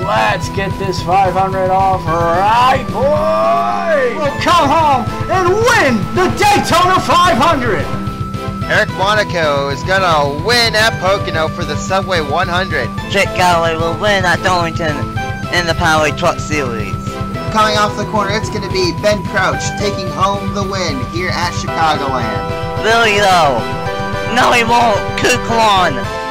Let's get this 500 off right, boy! We'll come home and win the Daytona 500! Eric Monaco is gonna win at Pocono for the Subway 100. Jake Galloway will win at Darlington in the Powerway Truck Series. Coming off the corner, it's going to be Ben Crouch taking home the win here at Chicagoland. Really though? No he won't! Kuklon!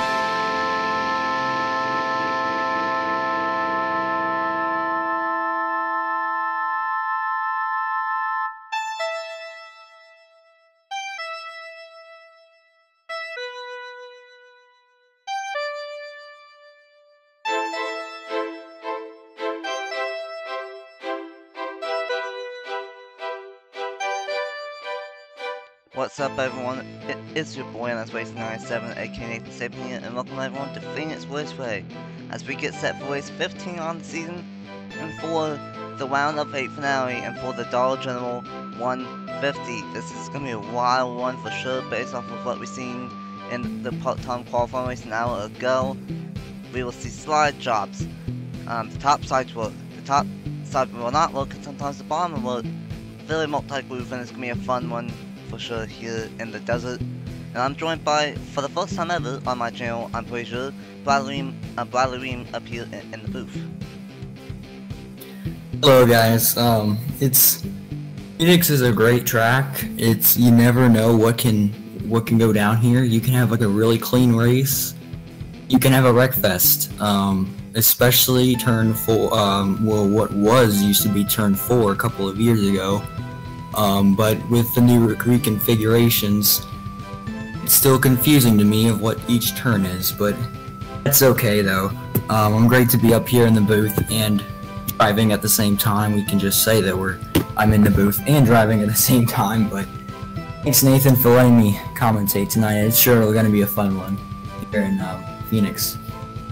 What's up everyone, it's your boy NS Race 97 aka Nathan Saban here, and welcome everyone to Phoenix Raceway as we get set for race 15 on the season and for the round of 8 finale and for the Dollar General 150. This is going to be a wild one for sure based off of what we've seen in the part-time qualifying race an hour ago. We will see slide drops, the top side will not work and sometimes the bottom will work. Very multi-groove, and it's going to be a fun one for sure here in the desert. And I'm joined by, for the first time ever on my channel, I'm pretty sure, Bradley Ream up here in the booth. Hello guys, Phoenix is a great track. You never know what can go down here. You can have like a really clean race. You can have a wreck fest, especially turn 4, well what used to be turn 4 a couple of years ago. But with the new reconfigurations, it's still confusing to me of what each turn is, but that's okay though. I'm great to be up here in the booth and driving at the same time. We can just say that I'm in the booth and driving at the same time, but thanks Nathan for letting me commentate tonight. It's sure going to be a fun one here in Phoenix.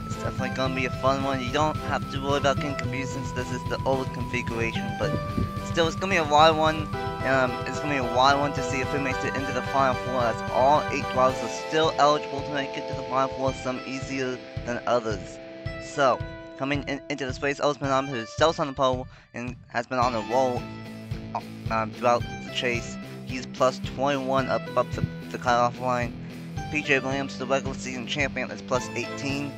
It's definitely going to be a fun one. You don't have to worry about getting confused since this is the old configuration, but still it's going to be a wild one. It's going to be a wild one to see if it makes it into the Final Four, as all 8 drivers are still eligible to make it to the Final Four, some easier than others. So, coming into this race, Osman who's still on the pole and has been on a roll throughout the chase. He's plus 21 above the cutoff line. PJ Williams, the regular season champion, is plus 18.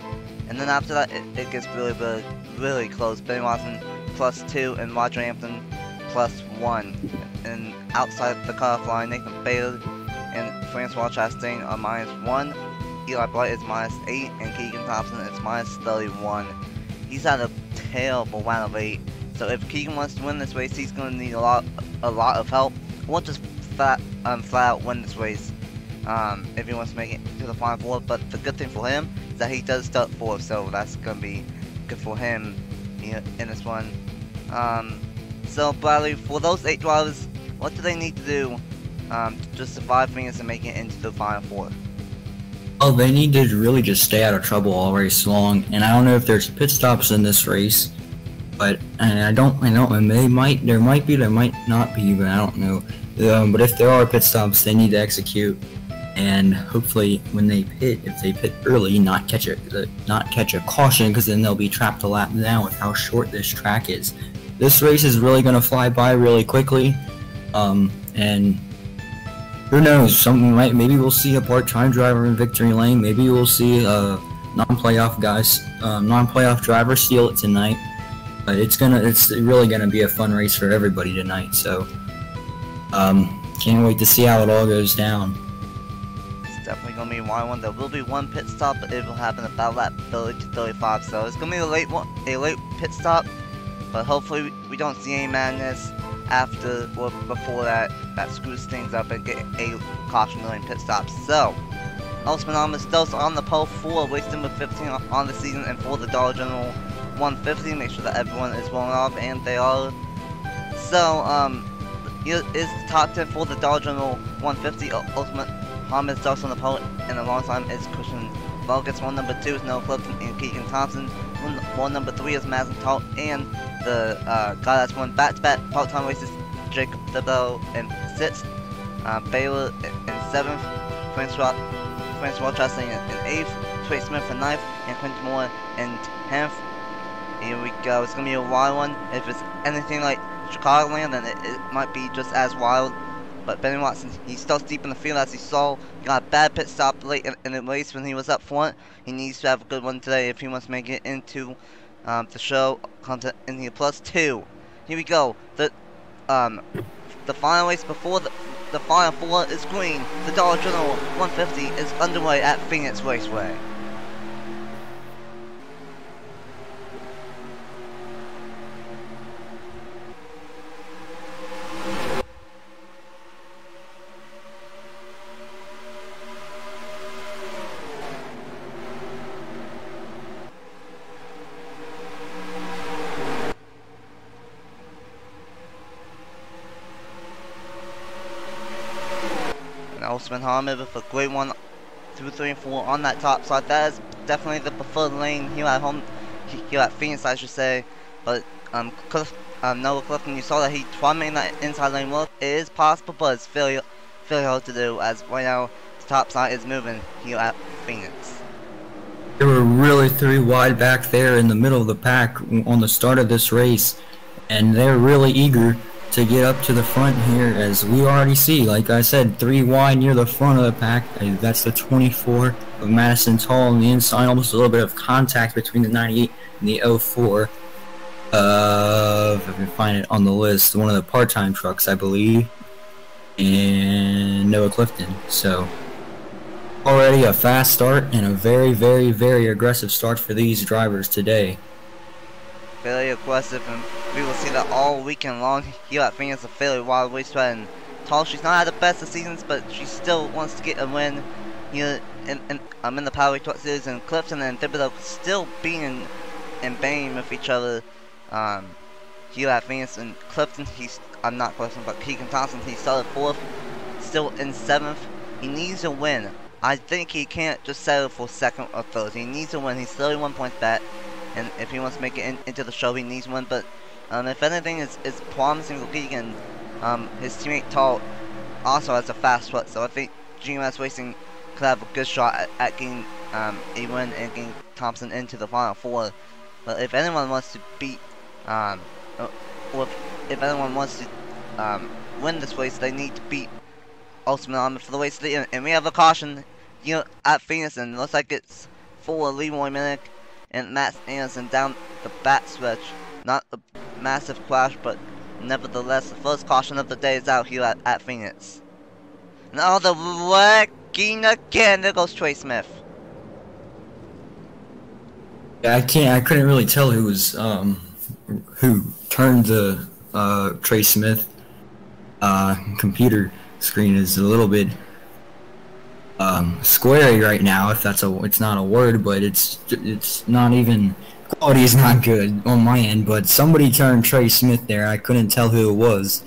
And then after that, it gets really close. Ben Watson plus 2 and Roger Hampton plus 1. And outside the cutoff line, Nathan Baylor and Francois Chastain are minus 1. Eli Blight is minus 8, and Keegan Thompson is minus 31. He's had a terrible round of 8, so if Keegan wants to win this race, he's going to need a lot of help. He won't just flat out win this race if he wants to make it to the Final Four. But the good thing for him is that he does start 4th, so that's going to be good for him in this one. So Bradley, for those 8 drivers, what do they need to do to survive Phoenix and make it into the Final Four? Oh, they need to really just stay out of trouble all race long. And I don't know if there's pit stops in this race, but there might be, there might not be, but I don't know. But if there are pit stops, they need to execute. And hopefully, when they pit, if they pit early, not catch a caution, because then they'll be trapped a lap down with how short this track is. This race is really going to fly by really quickly, and who knows, maybe we'll see a part-time driver in victory lane, maybe we'll see non-playoff driver steal it tonight, but it's really gonna be a fun race for everybody tonight, so can't wait to see how it all goes down. It's definitely gonna be a wild one. There will be one pit stop, but it will happen about lap 30 to 35, so it's gonna be a late pit stop. But hopefully we don't see any madness after or before that screws things up and get a caution lane pit stop. So, Osman is still on the pole for race number 15 on the season and for the Dollar General 150. Make sure that everyone is rolling off, and they are. So, here is the top 10 for the Dollar General 150. Ultimate Hamid starts on the pole, and alongside is Christian Vargas. One number 2 is Noah Clifton and Keegan Thompson. One number 3 is Mazin Talt, and the guy that's won back-to-back part-time races, Jacob Thibodeau in 6th, Baylor in 7th, Francois Chastain in 8th, Trey Smith in 9th, and Quentin Moore in 10th. Here we go. It's gonna be a wild one. If it's anything like Chicagoland, then it might be just as wild. But Benny Watson, he starts deep in the field as he saw. He got a bad pit stop late in the race when he was up front. He needs to have a good one today if he wants to make it into the show. Content in here +2. Here we go. The final race before the final four is green. The Dollar General 150 is underway at Phoenix Raceway. Osman Hamid with a great 1, 2, 3, and 4 on that top side. That is definitely the preferred lane here at home, here at Phoenix, I should say. But Noah Clifton, you saw that he tried making that inside lane work. It is possible, but it's very hard to do, as right now the top side is moving here at Phoenix. There were really 3 wide back there in the middle of the pack on the start of this race, and they're really eager to get up to the front here, as we already see, like I said, 3 wide near the front of the pack. That's the 24 of Madison Tall on the inside. Almost a little bit of contact between the 98 and the 04 of, if I can find it on the list, one of the part-time trucks, I believe, and Noah Clifton. So already a fast start and a very aggressive start for these drivers today. Very aggressive, and we will see that all weekend long here at Phoenix. A fairly wild racetrack, and Tall, she's not at the best of seasons, but she still wants to get a win here in the Power Truck Series. And Clifton and Thibodeau still being and banging with each other here at Phoenix. And Clifton, not Clifton, but Keegan Thompson, he started 4th, still in 7th. He needs a win. I think he can't just settle for 2nd or 3rd. He needs a win. He's 31 points back. And if he wants to make it into the show, he needs one. But if anything is promising for Keegan, his teammate Tall also has a fast foot. So I think GMS Racing could have a good shot at getting a win and getting Thompson into the final 4. But if anyone wants to beat, or if anyone wants to win this race, they need to beat Ultimate Armor for the race lead. And we have a caution here at Phoenix, and it looks like it's for Leroy Minnick and Matt Anderson down the back stretch. Not a massive crash, but nevertheless, the first caution of the day is out here at Phoenix. Now the wrecking again. There goes Trey Smith. Yeah, I couldn't really tell who was who turned the Trey Smith computer screen is a little bit squarey right now, if that's it's not a word, but it's not even, quality is not good on my end, but somebody turned Trey Smith there. I couldn't tell who it was,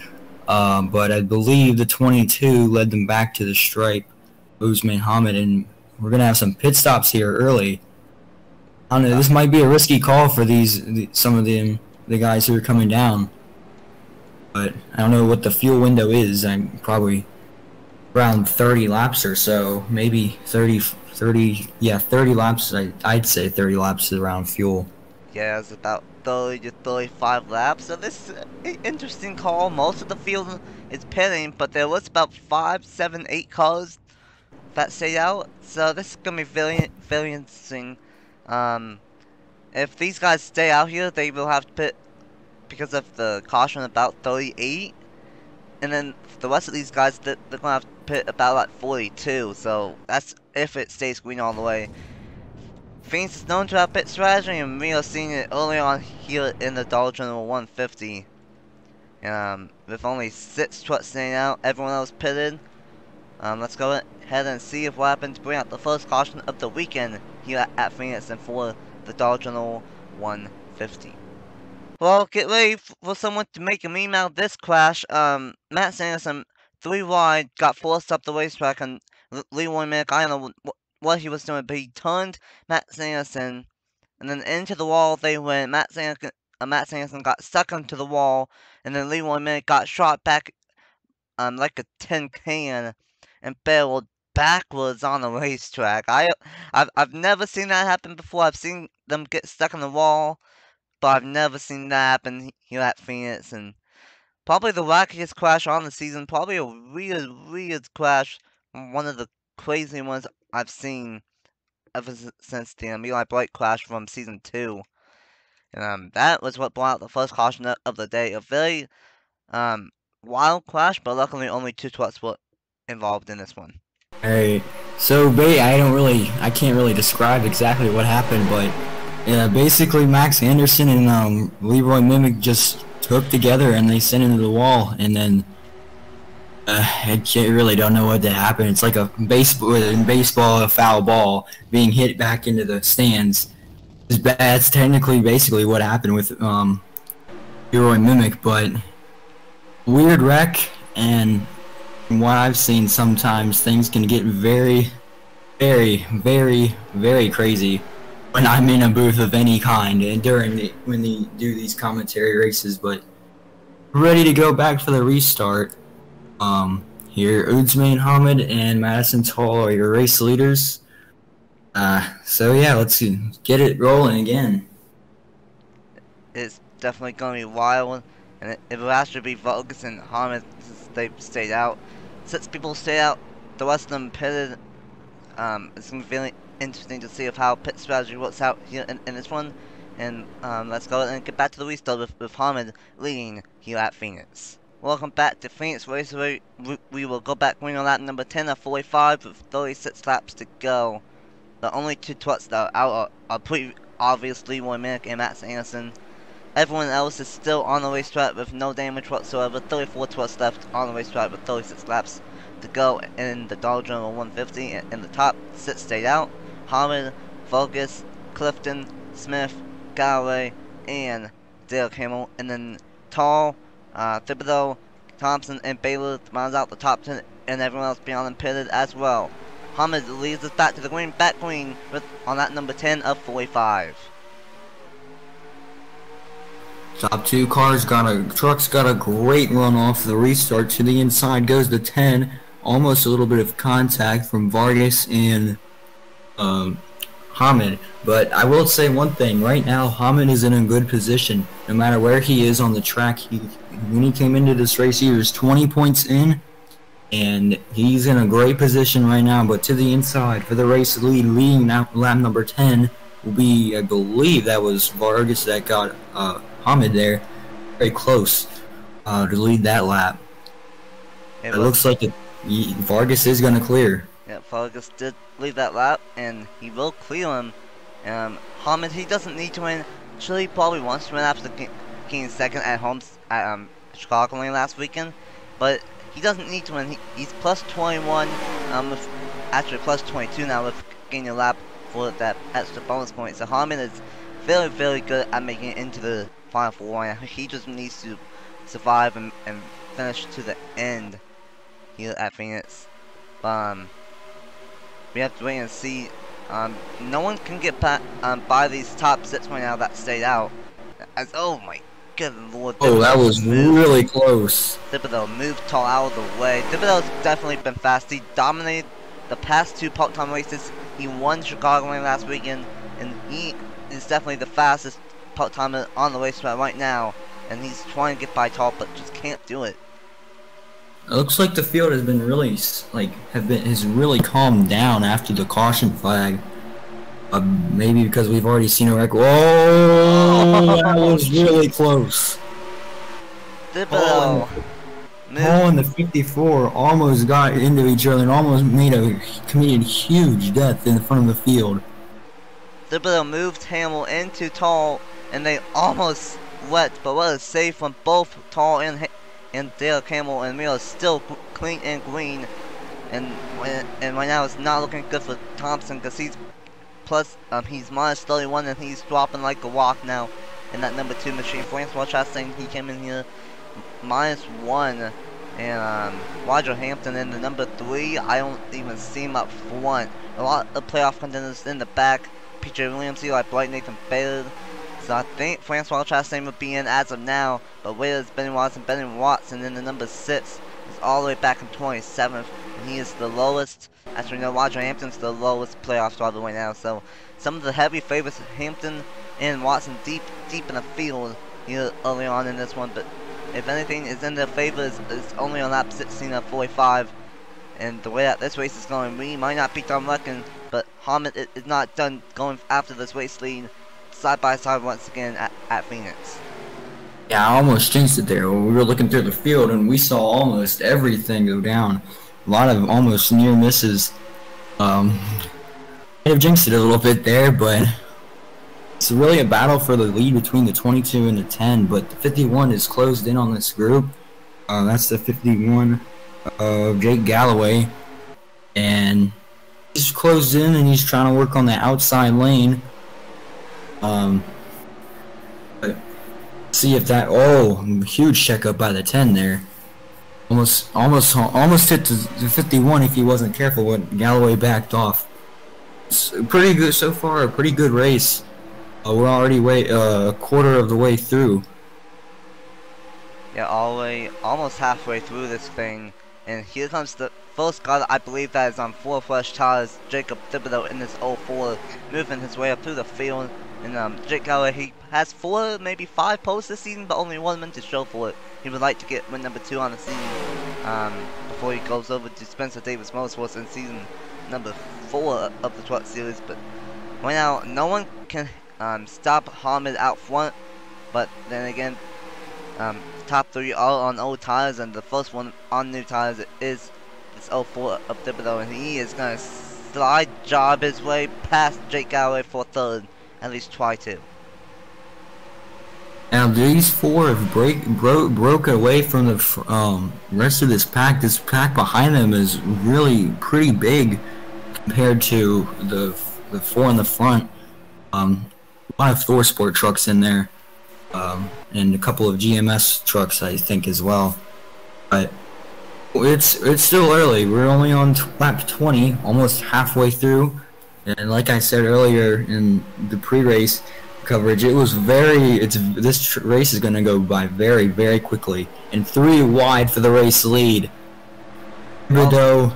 but I believe the 22 led them back to the stripe, Usman Hamid, and we're gonna have some pit stops here early. I don't know, this might be a risky call for some of the guys who are coming down, but I don't know what the fuel window is. I'm probably around 30 laps or so, maybe 30 laps. I'd say 30 laps around fuel. Yeah, it's about 30 to 35 laps. So this is an interesting call. Most of the field is pitting, but there was about 5, 7, 8 cars that stayed out. So this is gonna be very interesting. If these guys stay out here, they will have to pit because of the caution about 38, and then the rest of these guys, they're gonna have to pit about like 42. So that's if it stays green all the way. Phoenix is known to have pit strategy, and we are seeing it early on here in the Dollar General 150. With only 6 trucks staying out, everyone else pitted. Let's go ahead and see if what happened to bring out the first caution of the weekend here at Phoenix and for the Dollar General 150. Well, get ready for someone to make a meme out of this crash. Matt Sanderson, 3 wide, got forced up the racetrack, and Leroy Minnick, I don't know what he was doing, but he turned Matt Sanderson, and then into the wall they went. Matt Sanderson got stuck into the wall, and then Leroy Minnick got shot back like a tin can and barreled backwards on the racetrack. I've never seen that happen before. I've seen them get stuck in the wall but I've never seen that happen here at Phoenix, and probably the wackiest crash on the season. Probably a weird crash. One of the crazy ones I've seen ever since the Eli Bright crash from Season 2. And that was what brought out the first caution of the day. A very wild crash, but luckily only 2 trucks were involved in this one. Alright, so I can't really describe exactly what happened, but basically Max Anderson and Leroy Mimic just hooked together and they sent into the wall, and then I really don't know what happened. It's like a baseball, a foul ball being hit back into the stands. That's technically basically what happened with Leroy Mimic, but weird wreck, and from what I've seen, sometimes things can get very crazy when I'm in a booth of any kind and when they do these commentary races. But ready to go back for the restart. Here, Udzman Hamid and Madison Tall are your race leaders. So yeah, let's get it rolling again. It's definitely gonna be wild, and it will actually be Vargas and Hamid since they stayed out. 6 people stayed out, the rest of them pitted. It's gonna be really interesting to see how pit strategy works out here in this one. And let's go and get back to the restart with Hamid leading here at Phoenix. Welcome back to Phoenix Raceway. We will go back green on lap number 10 of 45 with 36 laps to go. The only 2 trucks that are out are pretty obviously Leroy Mimic and Max Anderson. Everyone else is still on the racetrack with no damage whatsoever. 34 trucks left on the racetrack with 36 laps to go in the Dollar General 150. And the top 6 stayed out. Hamid, Vargas, Clifton, Smith, Galloway, and Dale Camel. And then Tall, Thibodeau, Thompson, and Baylor rounds out the top 10, and everyone else beyond them pitted as well. Hamid leads us back to the green, back green, on that number 10 of 45. Top 2 trucks got a great run off the restart. To the inside goes the 10. Almost a little bit of contact from Vargas and Hamid. But I will say one thing. Right now, Hamid is in a good position. No matter where he is on the track, when he came into this race, he was 20 points in. And he's in a great position right now. But to the inside, for the race leading lap number 10, will be, I believe that was Vargas that got Hamid there. Very close to lead that lap. It looks like Vargas is going to clear. Yeah, Vargas did lead that lap, and he will clear him. Hamid, he doesn't need to win. Actually, he probably wants to win after getting second at home at Chicagoland last weekend. But he doesn't need to win. He's plus 21, actually plus 22 now with gaining a lap for that extra bonus point. So Hamid is very good at making it into the Final 4. He just needs to survive and finish to the end here at Phoenix. We have to wait and see. No one can get by these top 6 right now that stayed out. As oh my good lord! Oh, that was really close. Thibodeau moved Tall out of the way. Thibodeau's definitely been fast. He dominated the past 2 part-time races. He won Chicagoland last weekend, and he is definitely the fastest part-timer on the racetrack right now. And he's trying to get by Tall, but just can't do it. It looks like the field has been really has really calmed down after the caution flag. Maybe because we've already seen a wreck. Whoa! That was really close. Thibodeau. Paul and the 54 almost got into each other and almost committed huge death in front of the field. Thibodeau moved Hamill into Tall, and they almost wrecked, but what a save from both Tall and Dale Camel, and Miller still clean and green. And right now it's not looking good for Thompson because he's minus 31 and he's dropping like a rock now in that number 2 machine. Francois Chastain, he came in here minus 1, and Roger Hampton in the number 3. I don't even see him up front. A lot of playoff contenders in the back. PJ Williams, Eli Bright, Nathan Baylor. So I think Francois Chastain would be in as of now, but where is Benny Watson? Benny Watson in the number 6 is all the way back in 27th. and he is the lowest. As we know, Roger Hampton's the lowest playoff driver right now. So some of the heavy favorites, Hampton and Watson, deep in the field here early on in this one. But if anything is in their favor, is only on lap 16 of 45. And the way that this race is going, we might not beat Tom Luckin, but Harmon is not done going after this race lead side by side once again at Phoenix. Yeah, I almost jinxed it there. We were looking through the field and we saw almost everything go down. A lot of almost near misses. Might have jinxed it a little bit there, but it's really a battle for the lead between the 22 and the 10. But the 51 is closed in on this group. That's the 51 of Jake Galloway, and he's closed in and he's trying to work on the outside lane. But see if that huge checkup by the 10 there. Almost hit the 51 if he wasn't careful when Galloway backed off. It's pretty good so far, a pretty good race. We're already a quarter of the way through. Yeah, almost halfway through this thing. And here comes the first guy that I believe that is on 4 fresh tires, Jacob Thibodeau in this 04, moving his way up through the field. And Jake Galloway, he has 4, maybe 5 posts this season, but only 1 win to show for it. He would like to get win number 2 on the season before he goes over to Spencer Davis Motorsports in season number 4 of the Truck Series. But right now, no one can stop Hamid out front, but then again, top 3 are on old tires, and the first one on new tires is this 04 of Thibodeau, and he is going to slide job his way past Jake Galloway for 3rd, at least try to. Now these 4 have broke away from the rest of this pack. This pack behind them is really pretty big compared to the 4 in the front. A lot of Thor Sport trucks in there. And a couple of GMS trucks, I think, as well. But it's still early. We're only on lap 20, almost halfway through. And like I said earlier in the pre-race coverage, this race is going to go by very, very quickly. And 3 wide for the race lead. Thibodeau.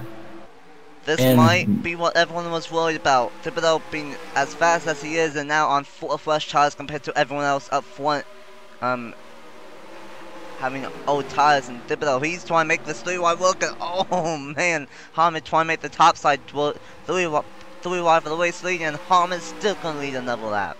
This might be what everyone was worried about. Thibodeau being as fast as he is and now on 4 fresh tires compared to everyone else up front. Having old tires, and Thibodeau, he's trying to make this 3 wide work, and oh man, Hamid trying to make the top side 3 wide for the race lead, and Hamid's still going to lead another lap.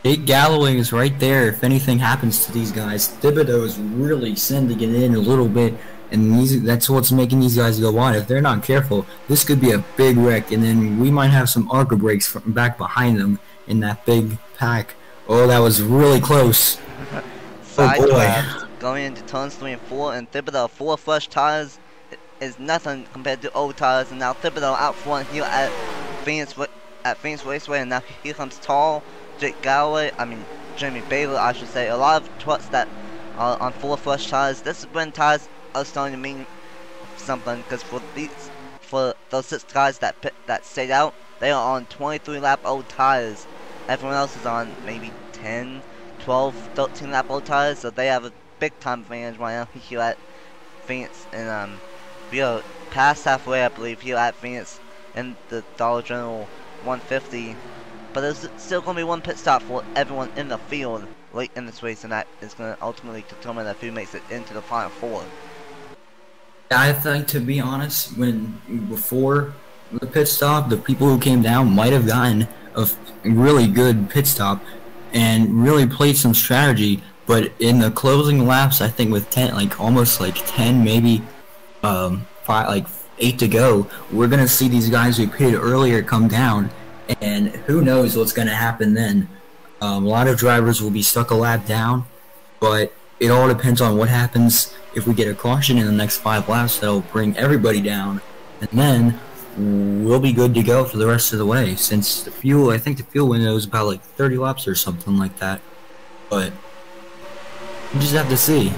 Jake Galloway is right there if anything happens to these guys. Thibodeau is really sending it in a little bit, and that's what's making these guys go wide. If they're not careful, this could be a big wreck, and then we might have some ARCA brakes from back behind them in that big pack. Oh, that was really close. Side going into turns 3 and 4, and Thibodeau 4 fresh tires is nothing compared to old tires, and now Thibodeau out front here at Phoenix Raceway, and now here comes Tall, Jake Galloway, Jamie Baylor, I should say. A lot of trucks that are on 4 fresh tires. This is when tires are starting to mean something, because for those 6 guys that stayed out, they are on 23 lap old tires. Everyone else is on maybe 10, 12, 13 lap old tires, so they have a big time advantage right now here at Phoenix. And we are past halfway, I believe, here at Phoenix in the Dollar General 150. But there's still going to be 1 pit stop for everyone in the field late in this race, and that is going to ultimately determine who makes it into the final 4. I think, to be honest, before the pit stop, the people who came down might have gotten a really good pit stop and really played some strategy. But in the closing laps, I think with 10, almost 10, maybe 8 to go, we're gonna see these guys who pitted earlier come down, and who knows what's gonna happen then. A lot of drivers will be stuck a lap down, but it all depends on what happens if we get a caution in the next 5 laps. That'll bring everybody down, and then we'll be good to go for the rest of the way. Since I think the fuel window is about 30 laps or something like that, but we just have to see.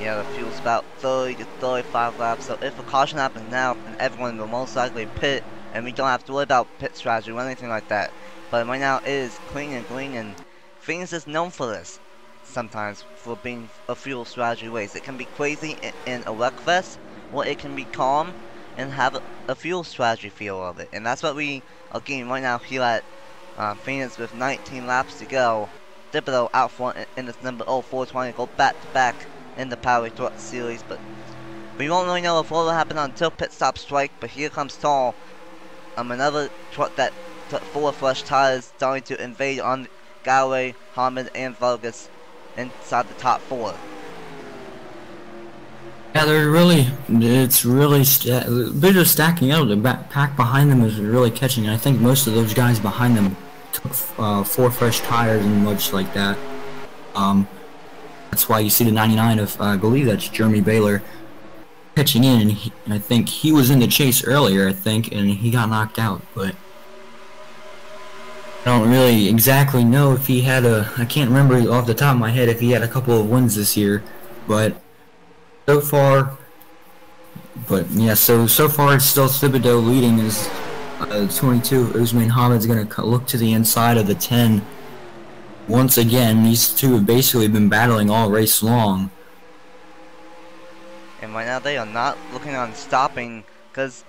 Yeah, the fuel's about 30 to 35 laps, so if a caution happens now, then everyone will most likely pit, and we don't have to worry about pit strategy or anything like that. But right now it is clean and green, and Phoenix is known for this sometimes, for being a fuel strategy race. It can be crazy in a wreck fest where it can be calm and have a fuel strategy feel of it. And that's what we are getting right now here at Phoenix with 19 laps to go. Thibodeau out front in this number 0420, go back to back in the Power Truck Series, but we won't really know if what will happen until pit stop strike. But here comes Tall, another truck that full of fresh tires, starting to invade on Galloway, Hamid, and Vargas inside the top 4. Yeah, it's really a bit of stacking out. The pack behind them is really catching. I think most of those guys behind them took 4 fresh tires and much like that. That's why you see the 99 of, I believe that's Jeremy Baylor, pitching in. And I think he was in the chase earlier, and he got knocked out. But I don't really exactly know if he had I can't remember off the top of my head if he had a couple of wins this year, but so far, so far it's still Thibodeau leading as 22. Usman Hamid's going to look to the inside of the 10. Once again, these two have basically been battling all race long. And right now they are not looking on stopping, because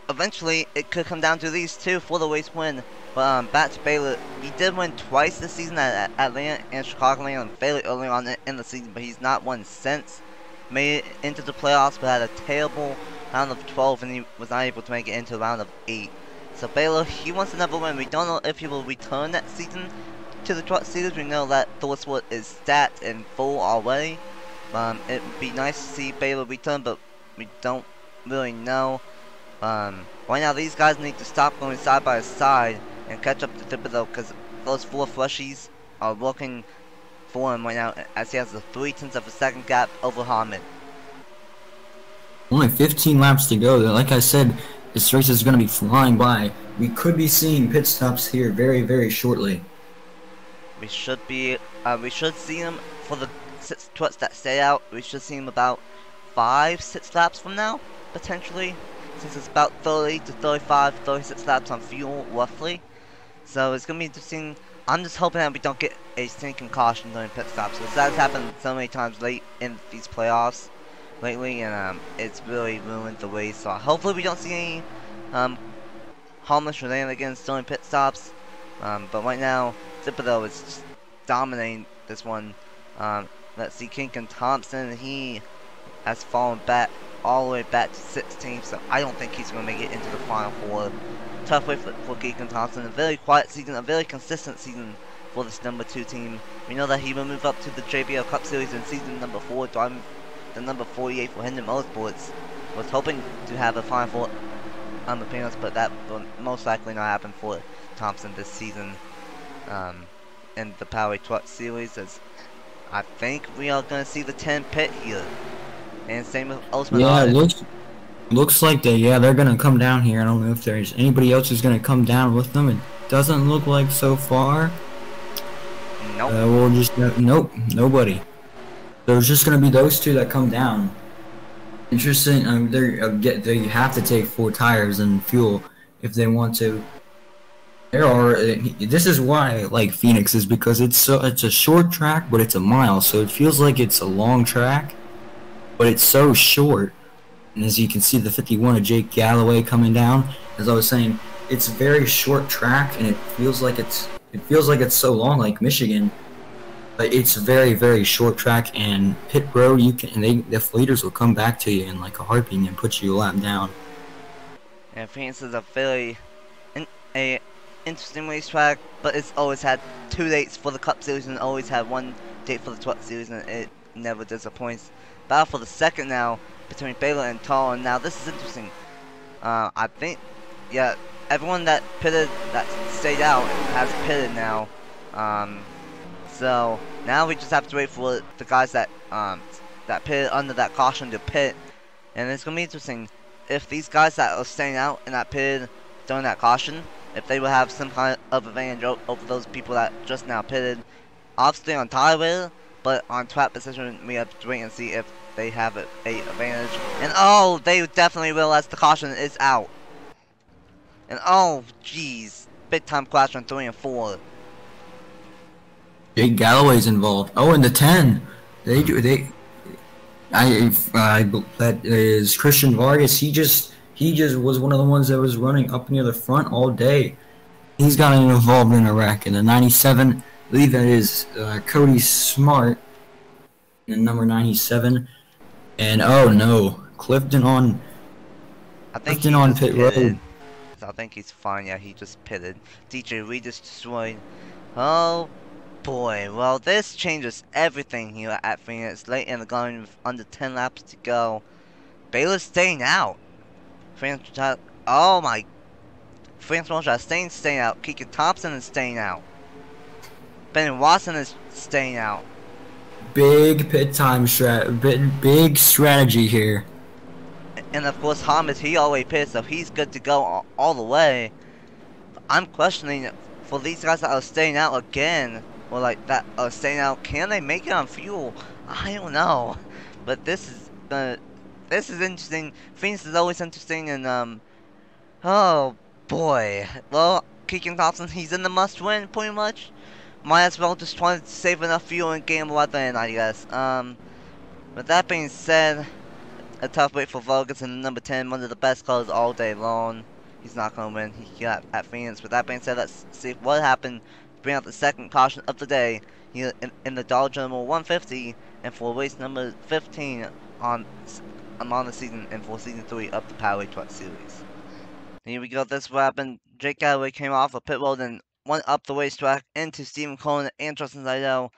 eventually it could come down to these two for the race win. But back to Baylor, he did win twice this season at Atlanta and Chicagoland, fairly early on in the season, but he's not won since. Made it into the playoffs, but had a terrible round of 12, and he was not able to make it into the round of 8. So Baylor, he wants another win. We don't know if he will return that season to the Truck Series. We know that Thorsport is stacked and full already. It would be nice to see Baylor return, but we don't really know. Right now, these guys need to stop going side by side and catch up to Thibodeau, because those 4 freshies are looking for him right now, as he has a 0.3 of a second gap over Hamid. Only 15 laps to go. Like I said, this race is going to be flying by. We could be seeing pit stops here very, very shortly. We should see him for the 6 trucks that stay out. We should see him about 5-6 laps from now, potentially, since it's about 30 to 35, 36 laps on fuel, roughly. So it's going to be interesting. I'm just hoping that we don't get a stinking caution during pit stops, because that's happened so many times late in these playoffs lately, and it's really ruined the race. So hopefully we don't see any harmless shenanigans during pit stops. But right now, Thibodeau is just dominating this one. Let's see, Kinkin Thompson, he has fallen back all the way back to 16th, so I don't think he's going to make it into the final 4. Tough way for Keegan Thompson. A very quiet season, a very consistent season for this number 2 team. We know that he will move up to the JBL Cup Series in season number 4, driving the number 48 for Hendon Motorsports. Was hoping to have a final 4 on the Peanuts, but that will most likely not happen for Thompson this season in the Power Truck Series, as I think we are going to see the 10 pit here. And same with Osman. Yeah, it looks like they're gonna come down here. I don't know if there's anybody else who's gonna come down with them. It doesn't look like so far. Nope. We'll just nope, nobody. There's just gonna be those 2 that come down. Interesting. They have to take 4 tires and fuel if they want to. This is why I like Phoenix, is because it's a short track, but it's a mile, so it feels like it's a long track, but it's so short. And as you can see, the 51 of Jake Galloway coming down. As I was saying, it's a very short track, and it feels like it's so long, like Michigan. But it's a very, very short track, and pit road, the leaders will come back to you in like a heartbeat and put you a lap down. And Phoenix is a very interesting racetrack, but it's always had 2 dates for the Cup Series and always had 1 date for the Truck Series, and it never disappoints. Battle for the second now between Baylor and Tall, and now this is interesting. I think, yeah, everyone that stayed out has pitted now. So now we just have to wait for the guys that pitted under that caution to pit, and it's gonna be interesting if these guys that are staying out and that pitted during that caution, if they will have some kind of advantage over those people that just now pitted. Obviously on tire wear, but on track position we have to wait and see if they have a advantage. And oh, they definitely will, as the caution is out. And oh, jeez, big time crash on 3 and 4. Jake Galloway's involved. Oh, and the 10. That is Christian Vargas. He just was one of the ones that was running up near the front all day. He's gotten involved in a wreck. In the 97, I believe that is Cody Smart, in number 97. And oh no, Clifton on pit road. I think he's fine. Yeah, he just pitted. DJ Reed is destroyed. Oh boy. Well, this changes everything here at Phoenix. Late in the going with under 10 laps to go. Baylor's staying out. Oh my. France Motor staying out. Keegan Thompson is staying out. Ben Watson is staying out. Big pit time big strategy here. And of course, Hammond, he always pits, so he's good to go all the way. I'm questioning for these guys that are staying out again, or like that are staying out. Can they make it on fuel? I don't know. But this is interesting. Phoenix is always interesting, and oh boy. Well, Keegan Thompson, he's in the must-win pretty much. Might as well just try to save enough fuel in game 11, I guess. With that being said, a tough wait for Vargas in number 10, one of the best cars all day long. He's not going to win. He got at Phoenix. With that being said, let's see what happened. Bring out the second caution of the day here in the Dollar General 150, and for race number 15 on the season, and for season 3 of the Powerway Truck Series. Here we go. This is what happened. Jake Galloway came off a pit road and went up the racetrack into Stephen Cohen and Justin Zidell.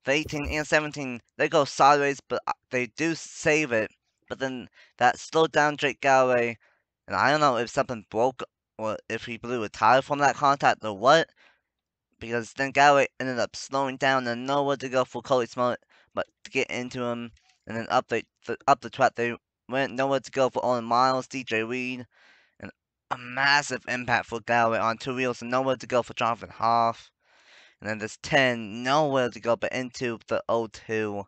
The 18 and 17, they go sideways, but they do save it. But then that slowed down Jake Galloway, and I don't know if something broke or if he blew a tire from that contact or what. Because then Galloway ended up slowing down and nowhere to go for Cody Smart, but to get into him. And then up the track, they went nowhere to go for Owen Miles, DJ Reed, and a massive impact for Galloway on two wheels, and nowhere to go for Jonathan Hoff. And then there's 10, nowhere to go but into the 02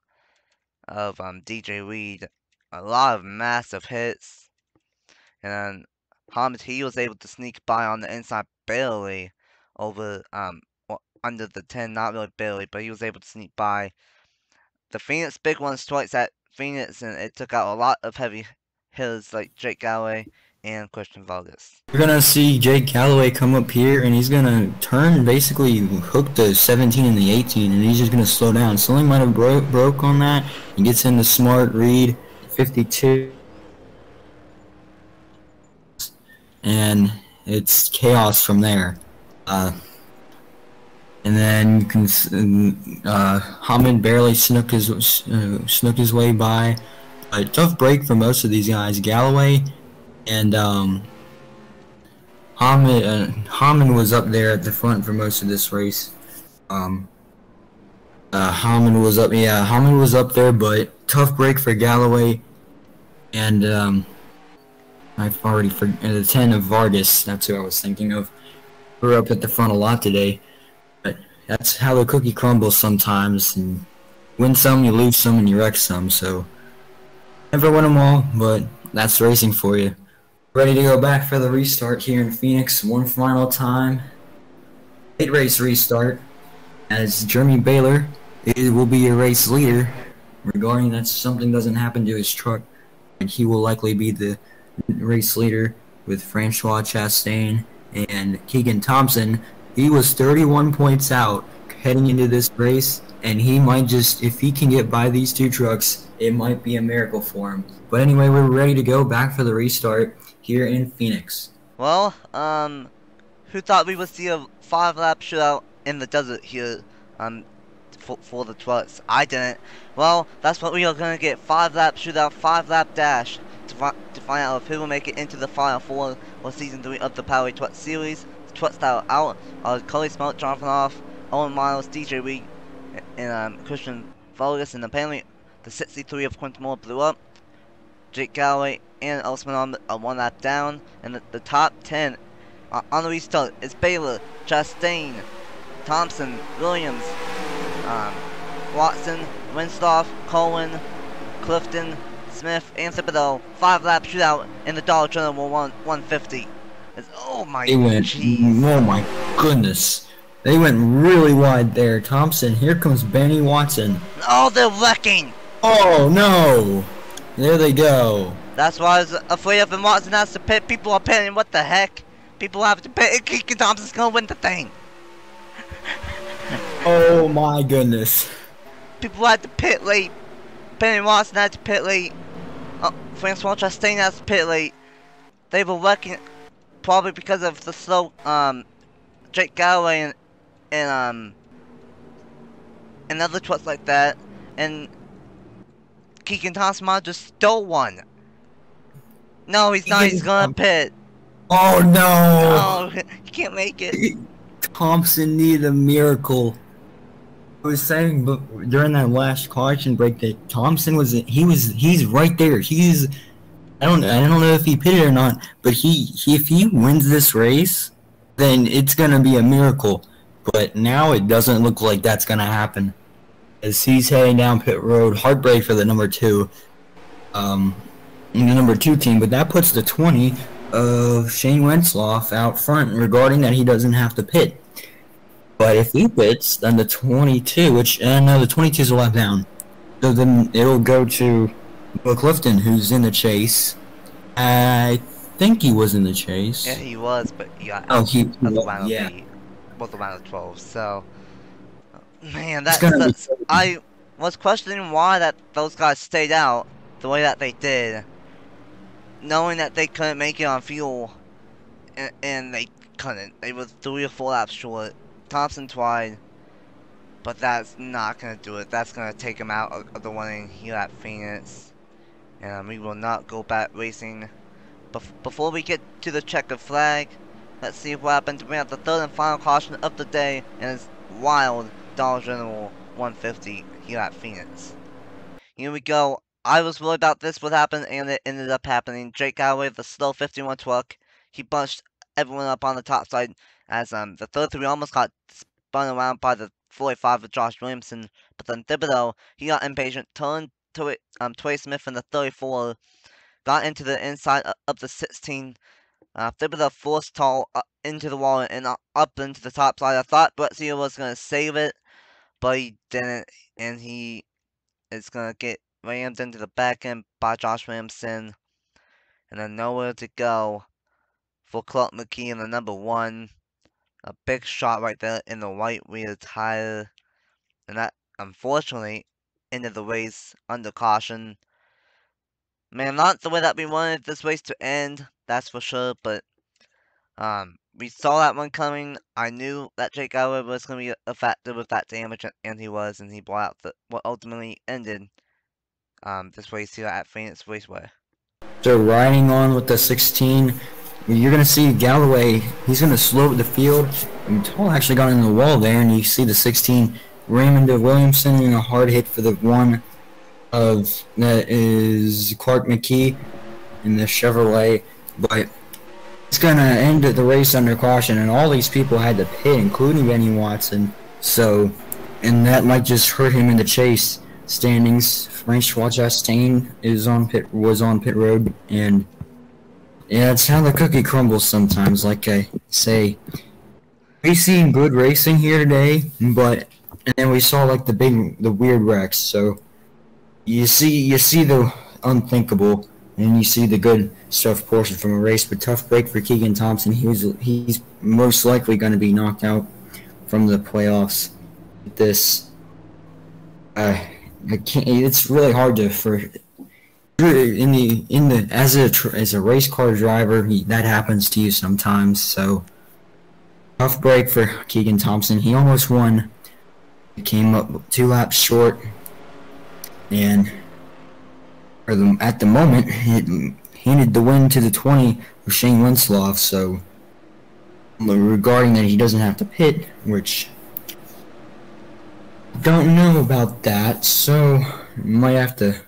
of DJ Reed. A lot of massive hits. And then Hammond, he was able to sneak by on the inside barely over under the 10, not really barely, but he was able to sneak by. The Phoenix big one strikes at Phoenix, and it took out a lot of heavy hitters like Jake Galloway and Christian Vargas. You're gonna see Jake Galloway come up here, and he's gonna turn, basically hook the 17 and the 18, and he's just gonna slow down. Something might have broke on that. He gets into Smart, Reed, 52, and it's chaos from there. And then you can Hammond barely snuck his way by. A tough break for most of these guys. Galloway and Hammond was up there at the front for most of this race. Hammond was up there, but tough break for Galloway. And I've already forgotten the 10 of Vargas. That's who I was thinking of. We're up at the front a lot today, but that's how the cookie crumbles sometimes. And win some, you lose some, and you wreck some. So never win them all, but that's racing for you. Ready to go back for the restart here in Phoenix one final time. 8 race restart as Jeremy Baylor will be your race leader. Regarding that something doesn't happen to his truck, and he will likely be the race leader with Francois Chastain and Keegan Thompson. He was 31 points out heading into this race, and he might just, if he can get by these two trucks, it might be a miracle for him. But anyway, we're ready to go back for the restart here in Phoenix. Well, who thought we would see a 5-lap shootout in the desert here, for the trucks? I didn't. Well, that's what we are gonna get. 5-lap shootout, 5-lap dash to find out if who will make it into the final 4 or season 3 of the Powerway Truck Series. The trucks that are out are Cody Smart, Jonathan Hoff, Owen Miles, DJ Reed, and Christian Vargas, and apparently the 63 of Quentin Moore blew up. Jake Galloway and Elsman on 1 lap down, and the top 10 on the restart is Baylor, Chastain, Thompson, Williams, Watson, Winstoff, Cohen, Clifton, Smith, and Thibodeau. 5-lap shootout in the Dollar General 150. Oh my jeez. Oh my goodness. They went really wide there. Thompson, here comes Benny Watson. Oh, they're wrecking. Oh no! There they go. That's why I was afraid of. If Martin has to pit, people are pitting. What the heck? People have to pit. And Keegan Thompson's gonna win the thing. Oh my goodness. People had to pit late. Penny Watson had to pit late. Francois Chastain has to pit late. They were working probably because of the slow Jake Galloway and other trucks like that. And Keegan Thompson might just stole one. No, he's not. He's gonna pit. Oh no! Oh, he can't make it. Thompson needed a miracle. I was saying, but during that last caution break, that Thompson he's right there. I don't know if he pitted or not, but if he wins this race, then it's gonna be a miracle. But now it doesn't look like that's gonna happen, as he's heading down pit road. Heartbreak for the number 2, in the number 2 team. But that puts the 20 of Shane Wensloff out front, regarding that he doesn't have to pit. But if he pits, then the 22, which no, the 22 is a lap down. So then it'll go to Will Clifton, who's in the chase. I think he was in the chase. Yeah, he was, but he got out of the yeah. round of 12. So, man, I was questioning why those guys stayed out the way that they did, knowing that they couldn't make it on fuel, and they couldn't. They were 3 or 4 laps short. Thompson's wide, but that's not gonna do it. That's gonna take him out of the winning here at Phoenix, and we will not go back racing. Before we get to the checkered flag, let's see what happens to bring out the 3rd and final caution of the day, and it's wild Dollar General 150 here at Phoenix. Here we go. I was worried about this would happen, and it ended up happening. Jake Galloway, the slow 51 truck, he bunched everyone up on the top side, as the 33 almost got spun around by the 45 of Josh Williamson, but then Thibodeau, he got impatient, turned to it, Trey Smith in the 34, got into the inside of the 16. Thibodeau forced Tall into the wall and up into the top side. I thought Brett Sear was going to save it, but he didn't, and he is going to get rammed into the back end by Josh Williamson, and then nowhere to go for Clark McKee in the number 1. A big shot right there in the right rear tire, and that unfortunately ended the race under caution. Man, not the way that we wanted this race to end, that's for sure, but we saw that one coming. I knew that Jake Galloway was going to be a factor with that damage, and he was, and he brought out what ultimately ended this race here at Phoenix Raceway. So riding on with the 16, you're going to see Galloway, he's going to slow the field. And Tall actually got in the wall there, and you see the 16 Raymond Williamson in a hard hit for the 1 of, that is Clark McKee in the Chevrolet. But it's going to end the race under caution, and all these people had to pit, including Benny Watson. So, and that might just hurt him in the chase standings. Francois Chastain was on pit road, and yeah, it's how the cookie crumbles sometimes, like I say. We seen good racing here today, and then we saw like the weird wrecks. So you see the unthinkable, and you see the good stuff portion from a race. But tough break for Keegan Thompson. He's most likely going to be knocked out from the playoffs. This it's really hard to as a race car driver, that happens to you sometimes. So tough break for Keegan Thompson. He almost won. He came up 2 laps short, and at the moment it handed the win to the 20 of Shane Wensloff. So regarding that he doesn't have to pit, which I don't know about that, so might have to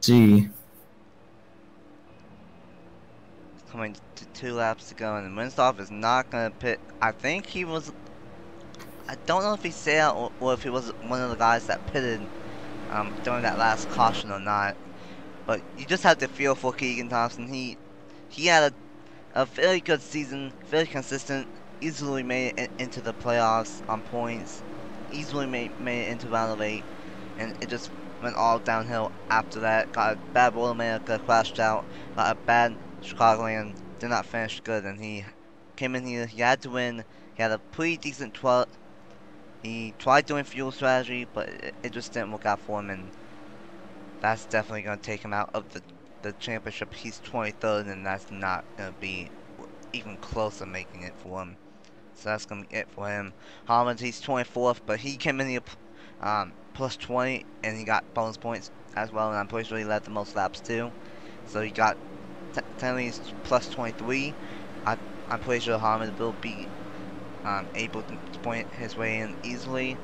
see. Coming to 2 laps to go, and Wensloff is not going to pit. I think he was, I don't know if he stayed out or if he was one of the guys that pitted during that last caution or not. But you just have to feel for Keegan Thompson. He had a very good season, very consistent, easily made it into the playoffs on points, easily made it into round of 8, and it just went all downhill after that. Got a bad Road America, crashed out. Got a bad Chicagoland, did not finish good, and he came in here. He had to win. He had a pretty decent 12th. He tried doing fuel strategy, but it just didn't work out for him, and that's definitely going to take him out of the championship. He's 23rd, and that's not going to be even close to making it for him. So that's going to be it for him. Harmon, he's 24th, but he came in here plus 20, and he got bonus points as well, and I'm pretty sure he led the most laps too. So he got technically plus 23. I'm pretty sure Harmon will be able to point his way in easily.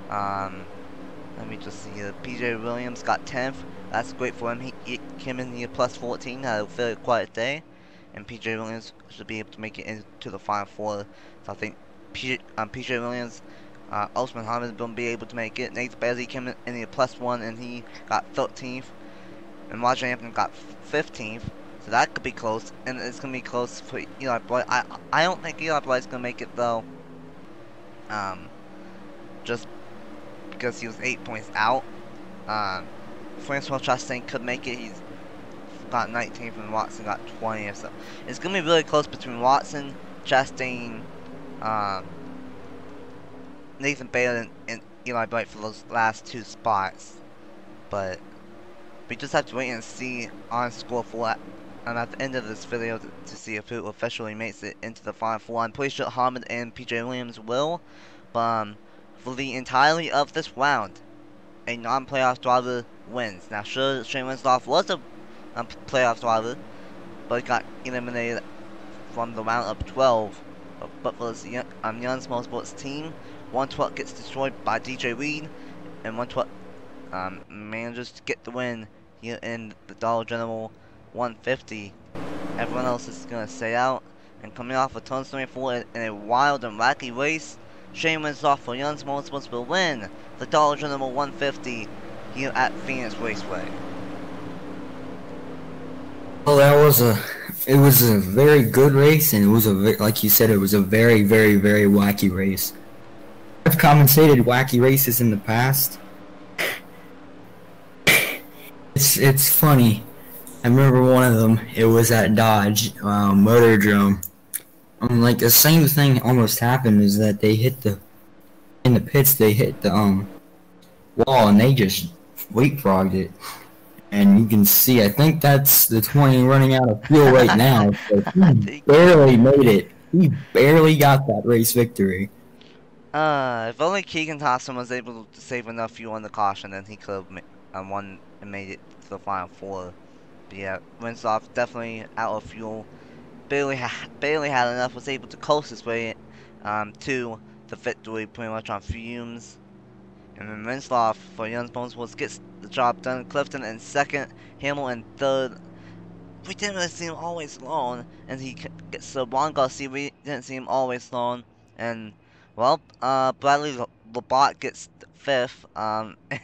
Let me just see here. PJ Williams got 10th. That's great for him. He came in here plus 14. Had a very quiet day, and PJ Williams should be able to make it into the final 4. So I think PJ Williams, Osman Harmon will be able to make it. Nate Bailey came in here plus 1, and he got 13th. And Roger Hampton got 15th. So that could be close, and it's gonna be close for Eli Boyd. I don't think Eli Boyd's gonna make it though. Just because he was 8 points out. Francois Chastain could make it. He's got 19th, and Watson got 20th. So it's gonna be really close between Watson, Chastain, Nathan Bailey, and Eli Boyd for those last 2 spots. But we just have to wait and see on score for at the end of this video to see if who officially makes it into the final 4. I'm pretty sure Harmon and PJ Williams will, but for the entirety of this round, a non-playoff driver wins. Now, sure, Shane Winslow was a playoff driver, but he got eliminated from the round of 12. But for this Young Motorsports team, 112 gets destroyed by DJ Reed, and 112 manages to get the win here in the Dollar General 150. Everyone else is going to stay out, and coming off of turn 24 in a wild and wacky race, Shane Winslow for Young Motorsports will win the Dollar General 150 here at Phoenix Raceway. Well, it was a very good race, and it was like you said, it was a very, very, very wacky race. I've commentated wacky races in the past. It's funny. I remember one of them. It was at Dodge Motordrome. Like the same thing almost happened. Is that they hit in the pits? They hit the wall, and they just leapfrogged it. And you can see, I think that's the 20 running out of fuel right now. So he barely made it. He barely got that race victory. If only Keegan Thompson was able to save enough fuel on the caution, then he could have won and made it to the final 4. But yeah, Winslow definitely out of fuel. Barely had enough. Was able to coast his way to the victory pretty much on fumes. And then Winslow for Young Motorsports gets the job done. Clifton in 2nd, Hamill in 3rd. We didn't really see him always alone, and he gets so Juan Garcia. We didn't see him always alone, and well, Bradley Labat gets 5th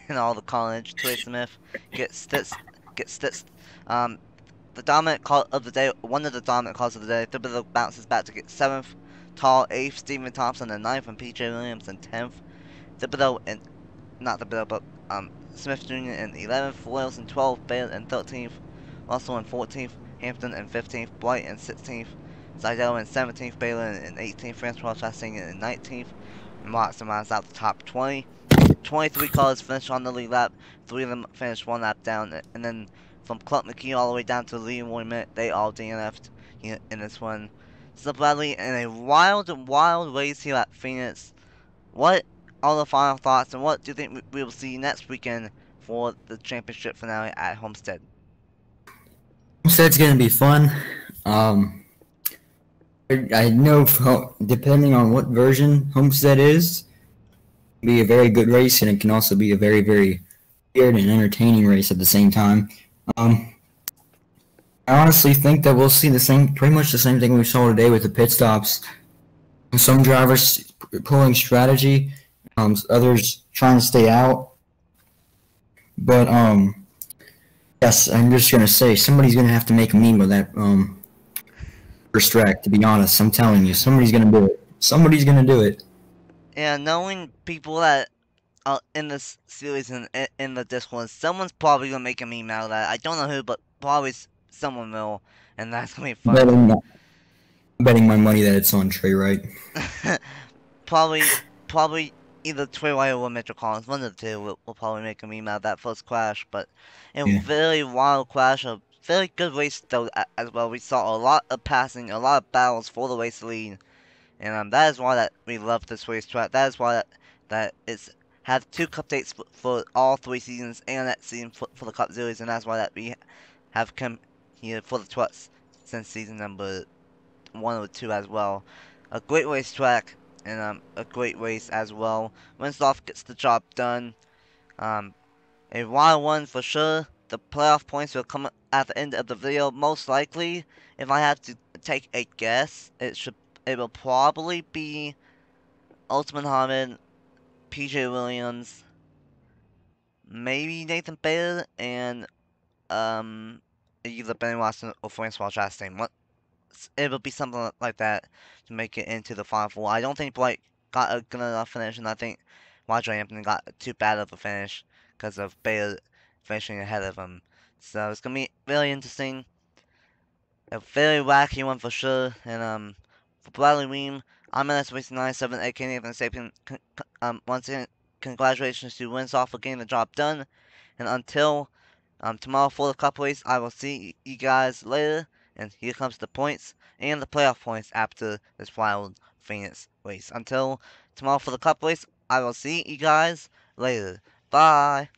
in all the college. Trey Smith gets stitched. The dominant call of the day, one of the dominant calls of the day, Thibodeau bounces back to get 7th. Tall 8th, Stephen Thompson in 9th, and PJ Williams in 10th. Thibodeau and not Thibodeau, but Smith Jr. in 11th, Royals in 12th, Bailey in 13th, Russell in 14th, Hampton in 15th, Blight in 16th, Zidell in 17th, Bailey in 18th, Francois Chastain in 19th, and Watson rounds out the top 20. 23 cars finished on the lead lap, 3 of them finished 1 lap down, and then from Clark McKee all the way down to Lee and Roy, they all DNF'd in this one. So Bradley in a wild race here at Phoenix. What are the final thoughts, and what do you think we will see next weekend for the championship finale at Homestead? Homestead's gonna be fun. I know depending on what version Homestead is, it'll be a very good race, and it can also be a very, very weird and entertaining race at the same time. I honestly think that we'll see pretty much the same thing we saw today with the pit stops. Some drivers pulling strategy, others trying to stay out. But yes, I'm just gonna say somebody's gonna have to make a meme of that first wreck. To be honest, I'm telling you, somebody's gonna do it. Somebody's gonna do it. Yeah, knowing people that in this series in the Discord, someone's probably gonna make a meme out of that. I don't know who, but probably someone will, and that's gonna be fun. Betting my money that it's on Trey Wright. probably either Trey Wright or Mitchell Collins, one of the two will probably make a meme out of that first crash. But a very wild crash, a very good race though as well. We saw a lot of passing, a lot of battles for the race lead, and that is why that we love this racetrack. That is why that it's had 2 cup dates for all 3 seasons and that season for the Cup Series, and that's why that we have come here for the trucks since season number 1 or 2 as well. A great racetrack and a great race as well. Winslow gets the job done. A wild one for sure. The playoff points will come at the end of the video most likely. If I have to take a guess, it will probably be Ultimate Harmon, PJ Williams, maybe Nathan Bader, and either Benny Watson or Francois Chastain. It will be something like that to make it into the Final Four. I don't think Blake got a good enough finish, and I think Roger Anthony got too bad of a finish because of Bader finishing ahead of him. So it's gonna be really interesting. A very wacky one for sure. And for Bradley Weem, I'm NS97, aka Nathan Sapien. Once again, congratulations to Winslow for getting the job done. And until tomorrow for the Cup race, I will see you guys later. And here comes the points and the playoff points after this wild Phoenix race. Until tomorrow for the Cup race, I will see you guys later. Bye.